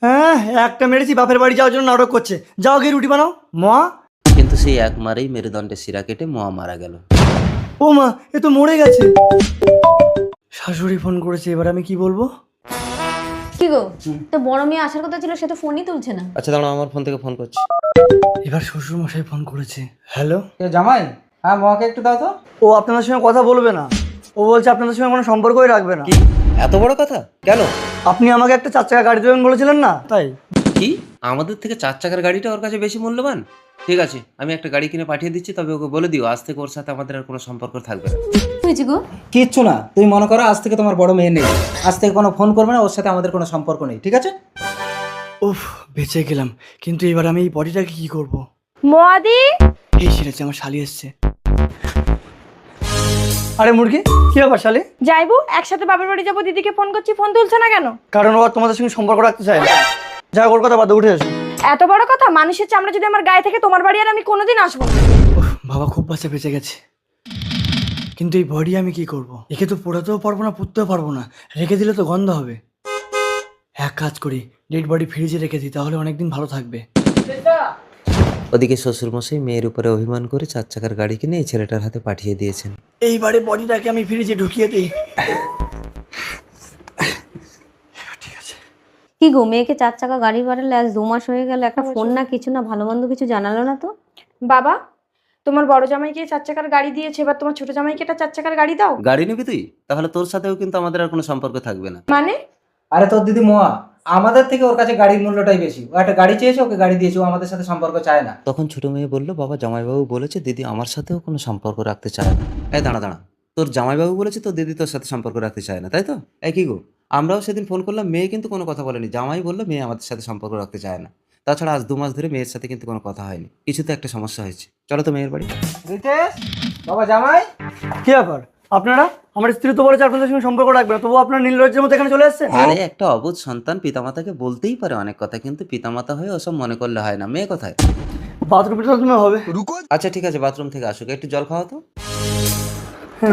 হ্যাঁ, একটা মেরেছি, বাপের বাড়ি যাওয়ার জন্য নাটক করছে। যাও গিয়ে রুটি বানাও মা। কিন্তু সেই এক মারেই মেরুদণ্ডের শিরা কেটে মোয়া মারা গেল। ও মা, এ তো মরে গেছে। শাশুড়ি ফোন করেছে, এবার আমি কি বলবো? কি গো, তো বড় মেয়ে আসার কথা ছিল, সে তো ফোনই তুলছে না। আচ্ছা দাঁড়াও, আমার ফোন থেকে ফোন করছি। এবার শ্বশুর মশাই ফোন করেছে। হ্যালো, জামাই, হ্যাঁ মাকে একটু দাও তো। ও আপনাদের সঙ্গে কথা বলবে না। ও বলছে আপনাদের সঙ্গে কোনো সম্পর্কই রাখবে না। কি এত বড় কথা? কেন? আপনি আমাকে একটা 4 চাকা গাড়ি দেবেন বলেছিলেন না, তাই। কি আমাদের থেকে 4 চাকার গাড়িটা ওর কাছে বেশি মূল্যবান? ঠিক আছে, আমি একটা গাড়ি কিনে পাঠিয়ে দিচ্ছি, তবে ওকে বলে দিও আজ থেকে ওর সাথে আমাদের আর কোনো সম্পর্ক থাকবে না। হয়েছে গো? কিচ্ছু না, তুমি মনে করো আজ থেকে তোমার বড় মেয়ে নেই, আজ থেকে কোনো ফোন করবে না, ওর সাথে আমাদের কোনো সম্পর্ক নেই, ঠিক আছে? উফ, বেঁচে গেলাম। কিন্তু এবার আমি এই বডিটাকে কি করব? মোয়াদি, এই সেরেছে, আমার শালি এসছে। আরে মুরগি, কি ব্যাপার শালি? যাইবো একসাথে বাপের বাড়ি যাবো, দিদিকে ফোন করছি, ফোন তুলছে না কেন? কারণ ও আর তোমাদের সঙ্গে সম্পর্ক রাখতে চায় না। যা, ওর কথা বাদে উঠে এসো। এত বড় কথা? মানুষের চামড়া যদি আমার গায়ে থেকে, তোমার বাড়ি আর আমি কোনোদিন আসবো না। উফ, বাবা খুব বাঁচা বেঁচে গেছে। কিন্তু এই বডি আমি কি করব? একে তো পোড়াতেও পারবো না, পুঁততেও পারবো না। রেখে দিলে তো গন্ধ হবে। এক কাজ করি, ডেড বডি ফ্রিজে রেখে দিই, তাহলে অনেকদিন ভালো থাকবে। ওদিকে শ্বশুরমশাই মেয়ের উপরে অভিমান করে 4 চাকার গাড়ি কিনে এই ছেলেটার হাতে পাঠিয়ে দিয়েছেন। এইবারে বডিটাকে আমি ফ্রিজে ঢুকিয়ে দিই। কি গো, মেয়েকে 4 চাকা গাড়ি বাড়ালে আজ 2 মাস হয়ে গেল, একটা ফোন না কিছু না, ভালো মন্দ কিছু জানালো না তো। বাবা, তোমার বড় জামাইকে 4 চাকার গাড়ি দিয়েছে, এবার তোমার ছোট জামাইকে একটা 4 চাকার গাড়ি দাও। গাড়ি নিবি তুই? তাহলে তোর সাথেও কিন্তু আমাদের আর কোনো সম্পর্ক থাকবে না। মানে? আরে তোর দিদি মোয়া, আমাদের থেকে ওর কাছে গাড়ির মূল্যটাই বেশি। ও একটা গাড়ি চেয়েছে, ওকে গাড়ি দিয়েছে, ও আমাদের সাথে সম্পর্ক চায় না। তখন ছোট মেয়ে বলল, বাবা জামাইবাবু বলেছে দিদি আমার সাথেও কোনো সম্পর্ক রাখতে চায় না। এই দাঁড়া দাঁড়া, তোর জামাইবাবু বলেছে তোর দিদি তোর সাথে সম্পর্ক রাখতে চায় না, তাই তো? এই কি গো, আমরাও সেদিন ফোন করলাম, মেয়ে কিন্তু কোনো কথা বলেনি। জামাই বললো মেয়ে আমাদের সাথে সম্পর্ক রাখতে চায় না। তাছাড়া আজ 2 মাস ধরে মেয়ের সাথে কিন্তু কোনো কথা হয়নি। কিছু তো একটা সমস্যা হয়েছে। চলো তো মেয়ের বাড়ি। রিতেশ, বাবা জামাই। কি ব্যাপার? আপনারা, আমার স্ত্রী তো বলেছে আপনাদের সঙ্গে সম্পর্ক রাখবে না, তবু আপনার নীলরজ্জের মতো এখানে চলে এসেছেন। আরে একটা অবুঝ সন্তান পিতামাতাকে বলতেই পারে অনেক কথা, কিন্তু পিতামাতা হয়ে ওসব মনে করলে হয় না। মেয়ে কোথায়? বাথরুমে টাথরুমে হবে। আচ্ছা ঠিক আছে, বাথরুম থেকে আসুক, একটু জল খাওয়া তো।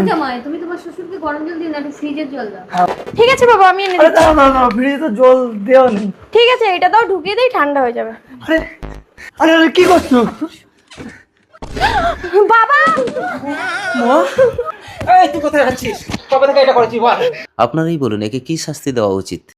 জামাই, তুমি তোমার শ্বশুরকে গরম জল দিও না, একটু ফ্রিজের জল দাও। ঠিক আছে বাবা, আমি এনে আরে দিচ্ছি। দাঁড়াও, দাঁড়াও, ফ্রিজে তো জল দেওয়া নেই। ঠিক আছে, এটা দাও, ঢুকিয়ে দেই, ঠান্ডা হয়ে যাবে। আরে আরে আরে, কি করছো বাবা, মা? এই তুই কোথায় যাচ্ছিস? কবে থেকে এটা করেছিস বল? আপনারাই বলুন, একে কি শাস্তি দেওয়া উচিত?